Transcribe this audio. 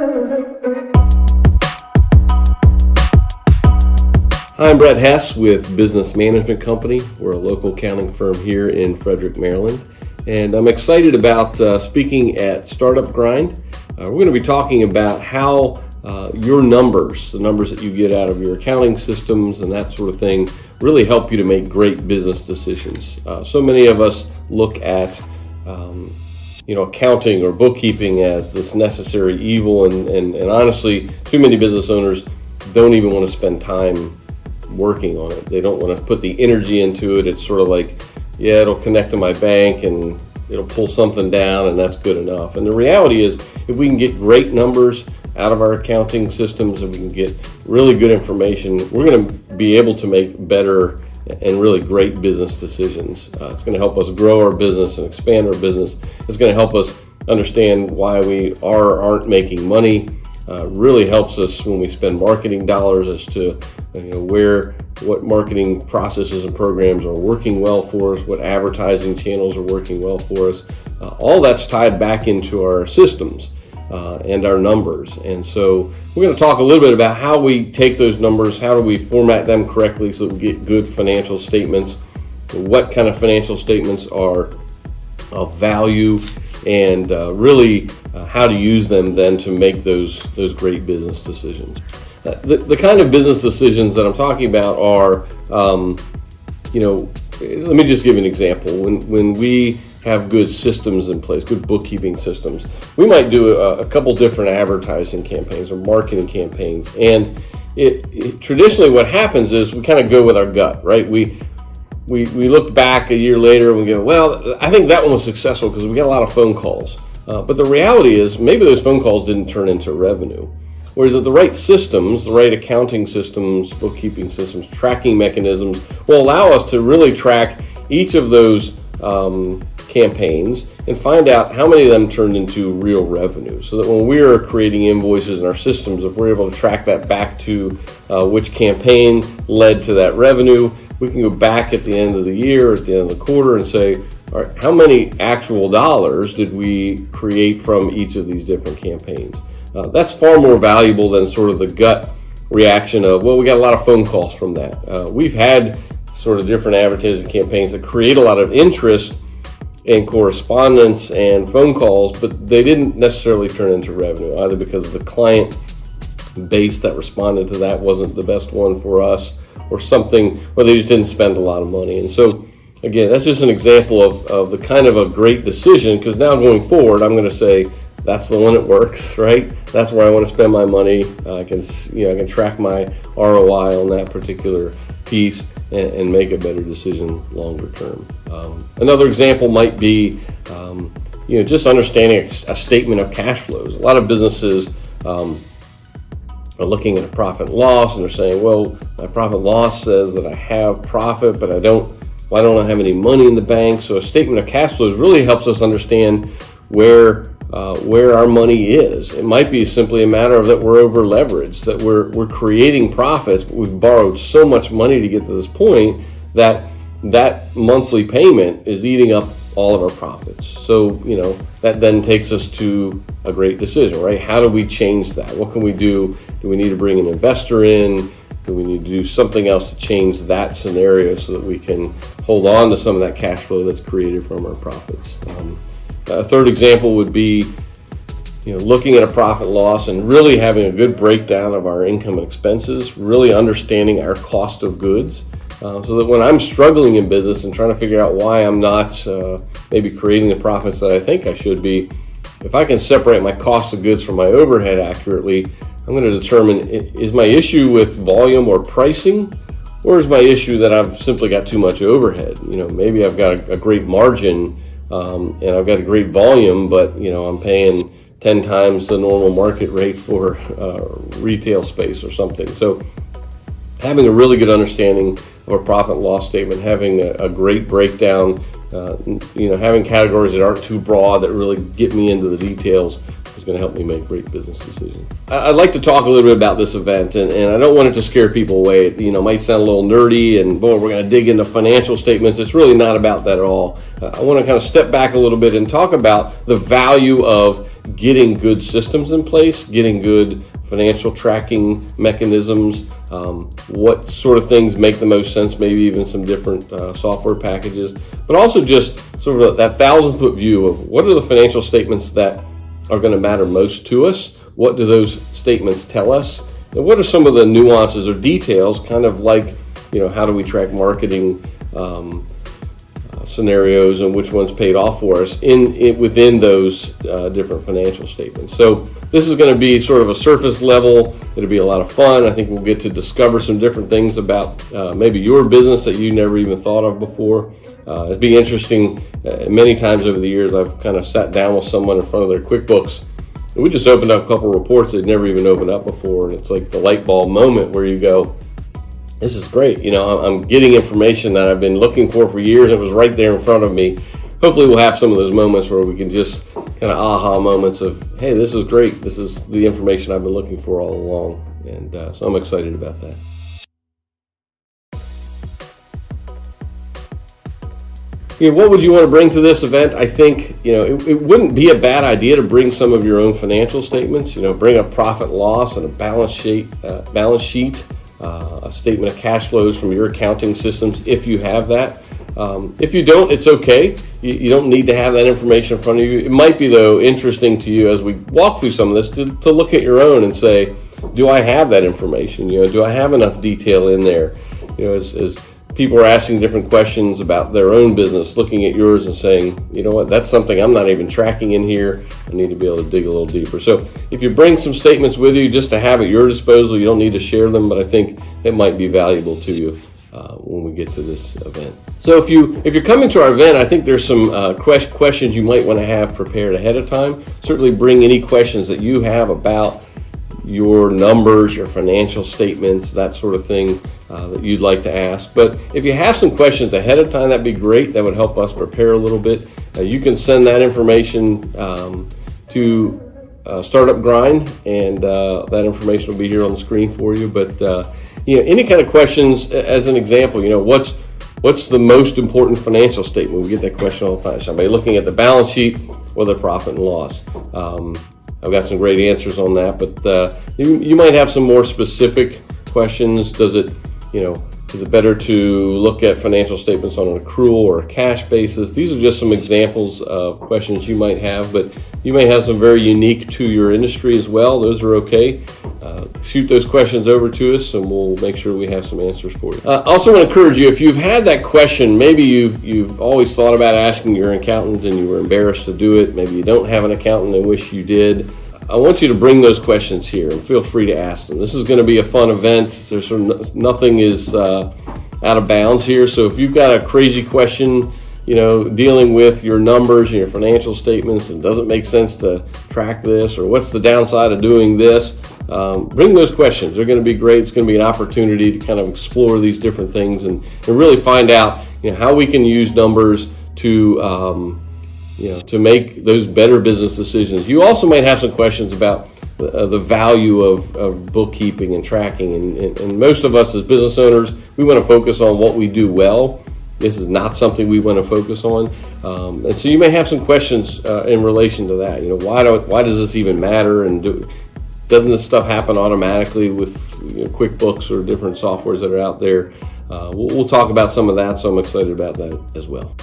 Hi, I'm Brett Hess with Business Management Company. We're a local accounting firm here in Frederick, Maryland. And I'm excited about speaking at Startup Grind. We're going to be talking about how your numbers, the numbers that you get out of your accounting systems and that sort of thing, really help you to make great business decisions. So many of us look at accounting or bookkeeping as this necessary evil, and honestly, too many business owners don't even want to spend time working on it. They don't want to put the energy into it. It's sort of like, yeah, it'll connect to my bank and it'll pull something down and that's good enough. And the reality is, if we can get great numbers out of our accounting systems and we can get really good information, we're going to be able to make better and really great business decisions. It's going to help us grow our business and expand our business. It's going to help us understand why we are or aren't making money. Really helps us when we spend marketing dollars as to what marketing processes and programs are working well for us, what advertising channels are working well for us. All that's tied back into our systems and our numbers. And so we're going to talk a little bit about how we take those numbers, how do we format them correctly so that we get good financial statements, what kind of financial statements are of value, and really how to use them then to make those great business decisions. The kind of business decisions that I'm talking about are, let me just give you an example. When we have good systems in place, good bookkeeping systems, we might do a couple different advertising campaigns or marketing campaigns. And traditionally what happens is we kind of go with our gut, right? We look back a year later and we go, well, I think that one was successful because we got a lot of phone calls. But the reality is maybe those phone calls didn't turn into revenue. Whereas the right systems, the right accounting systems, bookkeeping systems, tracking mechanisms will allow us to really track each of those campaigns and find out how many of them turned into real revenue. So that when we're creating invoices in our systems, if we're able to track that back to which campaign led to that revenue, we can go back at the end of the year, at the end of the quarter, and say, all right, how many actual dollars did we create from each of these different campaigns? That's far more valuable than sort of the gut reaction of, well, we got a lot of phone calls from that. We've had sort of different advertising campaigns that create a lot of interest and correspondence and phone calls, but they didn't necessarily turn into revenue, either because the client base that responded to that wasn't the best one for us, or something, or they just didn't spend a lot of money. And so, again, that's just an example of the kind of a great decision, because now going forward, I'm going to say, that's the one that works, right? That's where I want to spend my money. I can track my ROI on that particular piece and make a better decision longer term. Another example might be, just understanding a statement of cash flows. A lot of businesses are looking at a profit and loss, and they're saying, well, my profit and loss says that I have profit, but why don't I have any money in the bank? So a statement of cash flows really helps us understand where our money is. It might be simply a matter of that we're over leveraged, that we're creating profits, but we've borrowed so much money to get to this point that monthly payment is eating up all of our profits. So, that then takes us to a great decision, right? How do we change that? What can we do? Do we need to bring an investor in? Do we need to do something else to change that scenario so that we can hold on to some of that cash flow that's created from our profits? A third example would be, looking at a profit and loss and really having a good breakdown of our income and expenses, really understanding our cost of goods, so that when I'm struggling in business and trying to figure out why I'm not maybe creating the profits that I think I should be, if I can separate my cost of goods from my overhead accurately, I'm going to determine, is my issue with volume or pricing, or is my issue that I've simply got too much overhead? Maybe I've got a great margin and I've got a great volume, but I'm paying 10 times the normal market rate for retail space or something. So having a really good understanding of a profit and loss statement, having a great breakdown, having categories that aren't too broad that really get me into the details is going to help me make great business decisions. I'd like to talk a little bit about this event, and I don't want it to scare people away. It might sound a little nerdy, and boy, we're going to dig into financial statements. It's really not about that at all. I want to kind of step back a little bit and talk about the value of getting good systems in place, getting good financial tracking mechanisms, what sort of things make the most sense, maybe even some different software packages, but also just sort of that 1,000-foot view of what are the financial statements that are going to matter most to us, what do those statements tell us, and what are some of the nuances or details, kind of like, how do we track marketing scenarios and which ones paid off for us within those different financial statements. So this is going to be sort of a surface level. It'll be a lot of fun. I think we'll get to discover some different things about maybe your business that you never even thought of before. It'd be interesting. Many times over the years, I've kind of sat down with someone in front of their QuickBooks, and we just opened up a couple of reports they'd never even opened up before, and it's like the light bulb moment where you go, this is great. I'm getting information that I've been looking for years. It was right there in front of me. Hopefully we'll have some of those moments where we can just kind of aha moments of, hey, this is great. This is the information I've been looking for all along. And so I'm excited about that. What would you want to bring to this event? I think, it wouldn't be a bad idea to bring some of your own financial statements, bring a profit loss and a balance sheet, a statement of cash flows from your accounting systems if you have that. If you don't, it's okay. You don't need to have that information in front of you. It might be, though, interesting to you as we walk through some of this to look at your own and say, do I have that information? Do I have enough detail in there? As people are asking different questions about their own business, looking at yours and saying, you know what, that's something I'm not even tracking in here. I need to be able to dig a little deeper. So if you bring some statements with you just to have at your disposal, you don't need to share them, but I think it might be valuable to you when we get to this event. So if you're coming to our event, I think there's some questions you might want to have prepared ahead of time. Certainly bring any questions that you have about your numbers, your financial statements, that sort of thing that you'd like to ask. But if you have some questions ahead of time, that'd be great. That would help us prepare a little bit. You can send that information to Startup Grind, and that information will be here on the screen for you. But any kind of questions, as an example, what's the most important financial statement? We get that question all the time. Somebody looking at the balance sheet or the profit and loss. I've got some great answers on that, but you might have some more specific questions. Is it better to look at financial statements on an accrual or a cash basis? These are just some examples of questions you might have, but you may have some very unique to your industry as well. Those are okay. Shoot those questions over to us and we'll make sure we have some answers for you. I also want to encourage you, if you've had that question, maybe you've always thought about asking your accountant and you were embarrassed to do it. Maybe you don't have an accountant and wish you did. I want you to bring those questions here and feel free to ask them. This is going to be a fun event. There's nothing is out of bounds here. So if you've got a crazy question, dealing with your numbers and your financial statements and doesn't make sense to track this, or what's the downside of doing this, bring those questions. They're going to be great. It's going to be an opportunity to kind of explore these different things and really find out how we can use numbers to to make those better business decisions. You also might have some questions about the value of bookkeeping and tracking. And most of us as business owners, we want to focus on what we do well. This is not something we want to focus on. And so you may have some questions in relation to that. Why does this even matter? And doesn't this stuff happen automatically with QuickBooks or different softwares that are out there? We'll talk about some of that, so I'm excited about that as well.